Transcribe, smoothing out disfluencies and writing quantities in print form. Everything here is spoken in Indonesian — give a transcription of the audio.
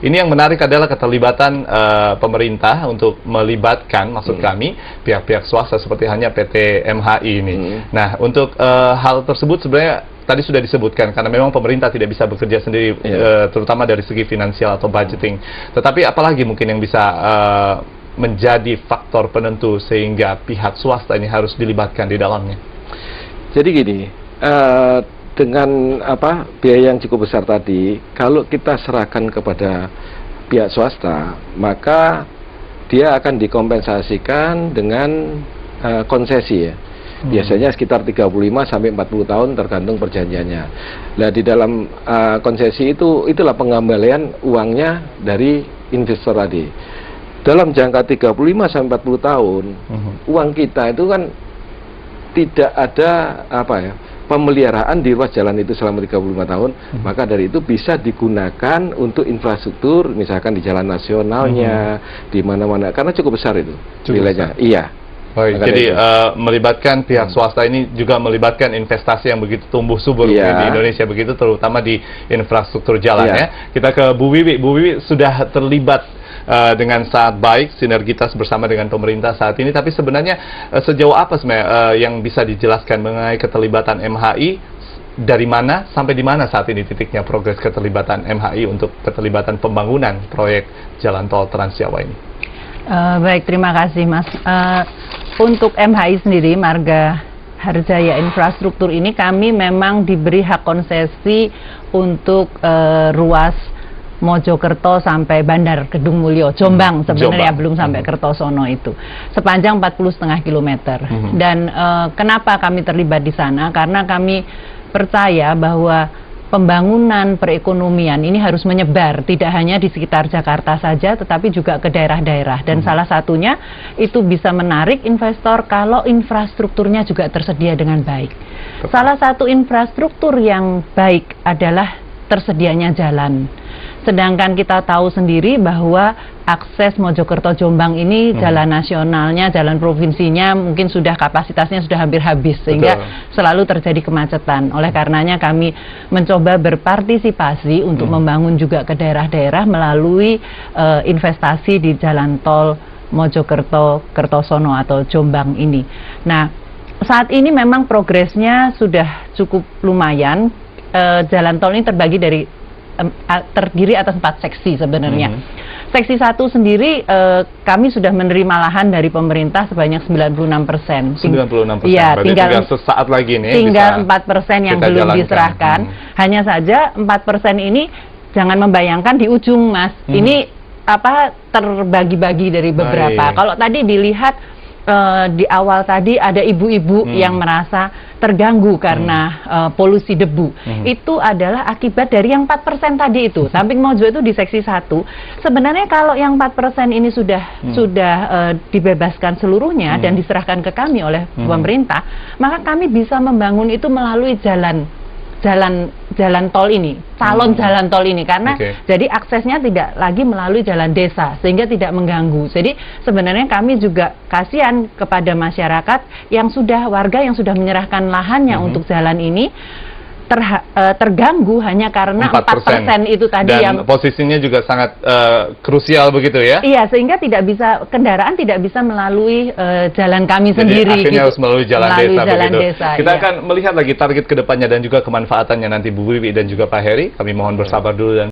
ini yang menarik adalah keterlibatan pemerintah untuk melibatkan, maksud kami, pihak-pihak swasta seperti hanya PT MHI ini. Nah, untuk hal tersebut sebenarnya tadi sudah disebutkan, karena memang pemerintah tidak bisa bekerja sendiri, terutama dari segi finansial atau budgeting. Tetapi apalagi mungkin yang bisa menjadi faktor penentu sehingga pihak swasta ini harus dilibatkan di dalamnya? Jadi gini, dengan biaya yang cukup besar tadi, kalau kita serahkan kepada pihak swasta, maka dia akan dikompensasikan dengan konsesi ya. Biasanya sekitar 35 sampai 40 tahun tergantung perjanjiannya. Nah, di dalam konsesi itulah pengembalian uangnya dari investor tadi. Dalam jangka 35 sampai 40 tahun, uang kita itu kan tidak ada pemeliharaan di ruas jalan itu selama 35 tahun, maka dari itu bisa digunakan untuk infrastruktur, misalkan di jalan nasionalnya, di mana-mana, karena cukup besar itu nilainya. Iya. Baik, jadi melibatkan pihak swasta ini juga melibatkan investasi yang begitu tumbuh subur di Indonesia begitu, terutama di infrastruktur jalan ya. Kita ke Bu Wiwi. Bu Wiwi sudah terlibat dengan sangat baik sinergitas bersama dengan pemerintah saat ini, tapi sebenarnya sejauh apa sebenarnya yang bisa dijelaskan mengenai keterlibatan MHI, dari mana sampai di mana saat ini titiknya progres keterlibatan MHI untuk keterlibatan pembangunan proyek jalan tol Trans Jawa ini? Baik, terima kasih Mas. Untuk MHI sendiri, Marga Harjaya Infrastruktur ini, kami memang diberi hak konsesi untuk ruas Mojokerto sampai Bandar Kedung Mulyo, Jombang sebenarnya, belum sampai Kertosono itu, sepanjang 40,5 km. Dan kenapa kami terlibat di sana? Karena kami percaya bahwa pembangunan perekonomian ini harus menyebar, tidak hanya di sekitar Jakarta saja, tetapi juga ke daerah-daerah. Dan salah satunya itu bisa menarik investor kalau infrastrukturnya juga tersedia dengan baik. Salah satu infrastruktur yang baik adalah tersedianya jalan. Sedangkan kita tahu sendiri bahwa akses Mojokerto Jombang ini jalan nasionalnya, jalan provinsinya mungkin sudah kapasitasnya sudah hampir habis, sehingga selalu terjadi kemacetan. Oleh karenanya kami mencoba berpartisipasi untuk membangun juga ke daerah-daerah melalui investasi di jalan tol Mojokerto Kertosono atau Jombang ini. Nah, saat ini memang progresnya sudah cukup lumayan. Jalan tol ini terdiri atas 4 seksi sebenarnya. Seksi 1 sendiri kami sudah menerima lahan dari pemerintah sebanyak 96%. 96%. Iya, tinggal sesaat lagi nih. Tinggal 4% yang belum diserahkan. Hanya saja 4% ini jangan membayangkan di ujung, Mas. Ini terbagi-bagi dari beberapa. Kalau tadi dilihat di awal tadi ada ibu-ibu yang merasa terganggu karena polusi debu. Itu adalah akibat dari yang 4% tadi itu. Samping Mojo itu di seksi 1. Sebenarnya kalau yang 4% ini sudah dibebaskan seluruhnya dan diserahkan ke kami oleh pemerintah, maka kami bisa membangun itu melalui jalan tol ini, jalan tol ini, karena jadi aksesnya tidak lagi melalui jalan desa sehingga tidak mengganggu. Jadi sebenarnya kami juga kasihan kepada masyarakat warga yang sudah menyerahkan lahannya untuk jalan ini terganggu hanya karena 4% itu tadi. Dan yang posisinya juga sangat krusial begitu ya? Iya, sehingga kendaraan tidak bisa melalui jalan kami sendiri. Jadi akhirnya harus melalui jalan desa. Kita akan melihat lagi target kedepannya dan juga kemanfaatannya nanti Bu Wiwi dan juga Pak Heri. Kami mohon bersabar dulu dan